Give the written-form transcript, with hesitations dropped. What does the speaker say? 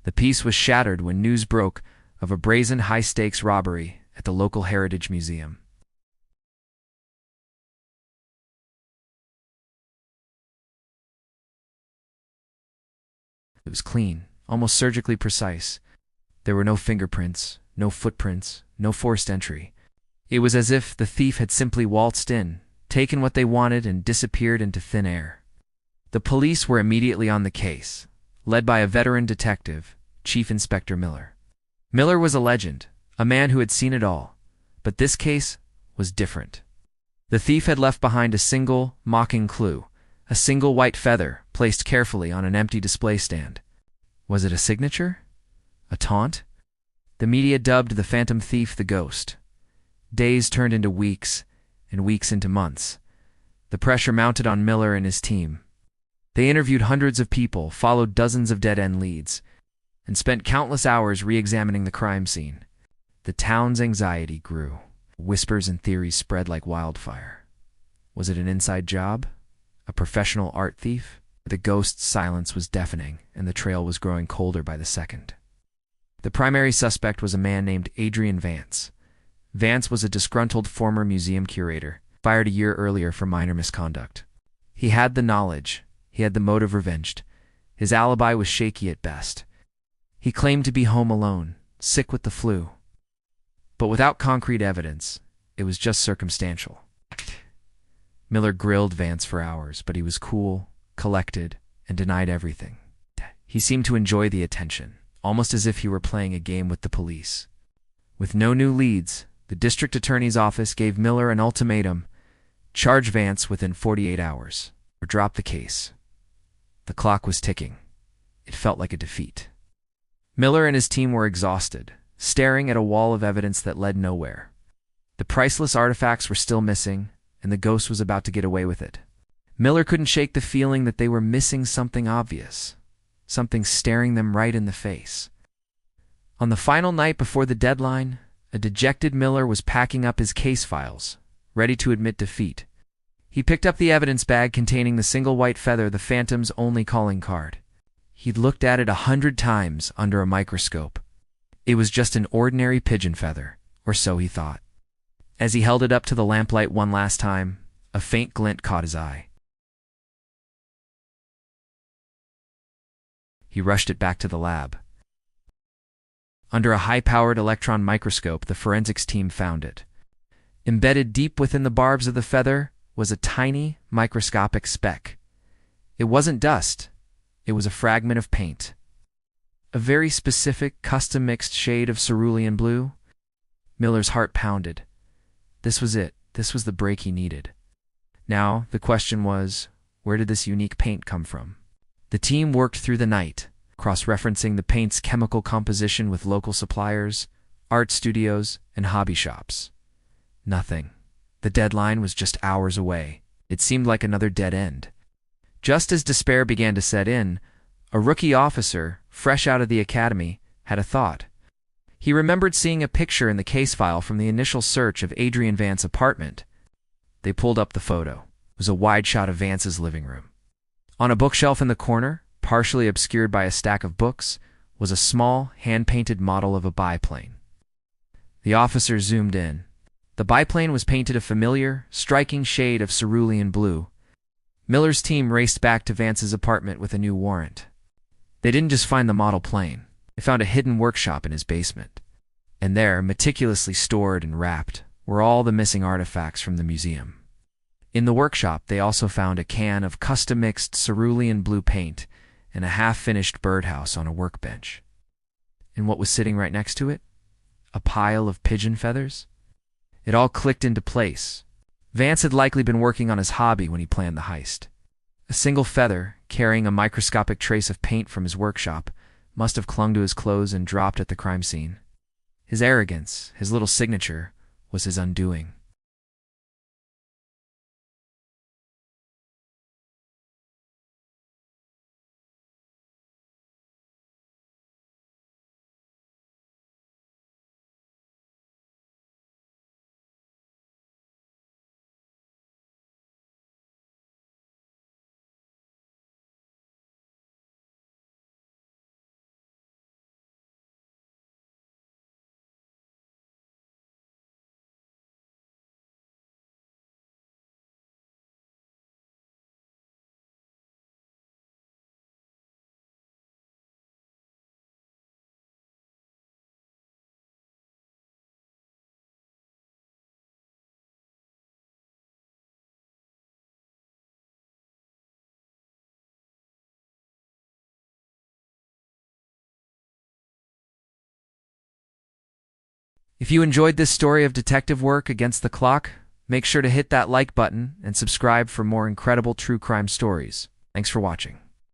The peace was shattered when news broke of a brazen high-stakes robbery at the local heritage museum. It was clean, almost surgically precise. There were no fingerprints, no footprints, no forced entry. It was as if the thief had simply waltzed in, taken what they wanted, and disappeared into thin air. The police were immediately on the case, led by a veteran detective, Chief Inspector Miller. Miller was a legend, a man who had seen it all, but this case was different. The thief had left behind a single, mocking clue, a single white feather placed carefully on an empty display stand. Was it a signature? A taunt? The media dubbed the phantom thief the ghost. Days turned into weeks, and weeks into months. The pressure mounted on Miller and his team. They interviewed hundreds of people, followed dozens of dead-end leads, and spent countless hours re-examining the crime scene. The town's anxiety grew. Whispers and theories spread like wildfire. Was it an inside job? A professional art thief? The ghost's silence was deafening, and the trail was growing colder by the second. The primary suspect was a man named Adrian Vance. Vance was a disgruntled former museum curator, fired a year earlier for minor misconduct. He had the knowledge. He had the motive revenged. His alibi was shaky at best. He claimed to be home alone, sick with the flu. But without concrete evidence, it was just circumstantial. Miller grilled Vance for hours, but he was cool, collected, and denied everything. He seemed to enjoy the attention, almost as if he were playing a game with the police. With no new leads, the district attorney's office gave Miller an ultimatum: charge Vance within 48 hours, or drop the case. The clock was ticking. It felt like a defeat. Miller and his team were exhausted, staring at a wall of evidence that led nowhere. The priceless artifacts were still missing, and the ghost was about to get away with it. Miller couldn't shake the feeling that they were missing something obvious, something staring them right in the face. On the final night before the deadline, a dejected Miller was packing up his case files, ready to admit defeat. He picked up the evidence bag containing the single white feather, the Phantom's only calling card. He'd looked at it 100 times under a microscope. It was just an ordinary pigeon feather, or so he thought. As he held it up to the lamplight one last time, a faint glint caught his eye. He rushed it back to the lab. Under a high-powered electron microscope, the forensics team found it. Embedded deep within the barbs of the feather was a tiny, microscopic speck. It wasn't dust. It was a fragment of paint. A very specific, custom-mixed shade of cerulean blue. Miller's heart pounded. This was it. This was the break he needed. Now, the question was, where did this unique paint come from? The team worked through the night, cross-referencing the paint's chemical composition with local suppliers, art studios, and hobby shops. Nothing. The deadline was just hours away. It seemed like another dead end. Just as despair began to set in, a rookie officer, fresh out of the academy, had a thought. He remembered seeing a picture in the case file from the initial search of Adrian Vance's apartment. They pulled up the photo. It was a wide shot of Vance's living room. On a bookshelf in the corner, partially obscured by a stack of books, was a small, hand-painted model of a biplane. The officer zoomed in. The biplane was painted a familiar, striking shade of cerulean blue. Miller's team raced back to Vance's apartment with a new warrant. They didn't just find the model plane. They found a hidden workshop in his basement. And there, meticulously stored and wrapped, were all the missing artifacts from the museum. In the workshop, they also found a can of custom-mixed cerulean blue paint and a half-finished birdhouse on a workbench. And what was sitting right next to it? A pile of pigeon feathers? It all clicked into place. Vance had likely been working on his hobby when he planned the heist. A single feather, carrying a microscopic trace of paint from his workshop, must have clung to his clothes and dropped at the crime scene. His arrogance, his little signature, was his undoing. If you enjoyed this story of detective work against the clock, make sure to hit that like button and subscribe for more incredible true crime stories. Thanks for watching.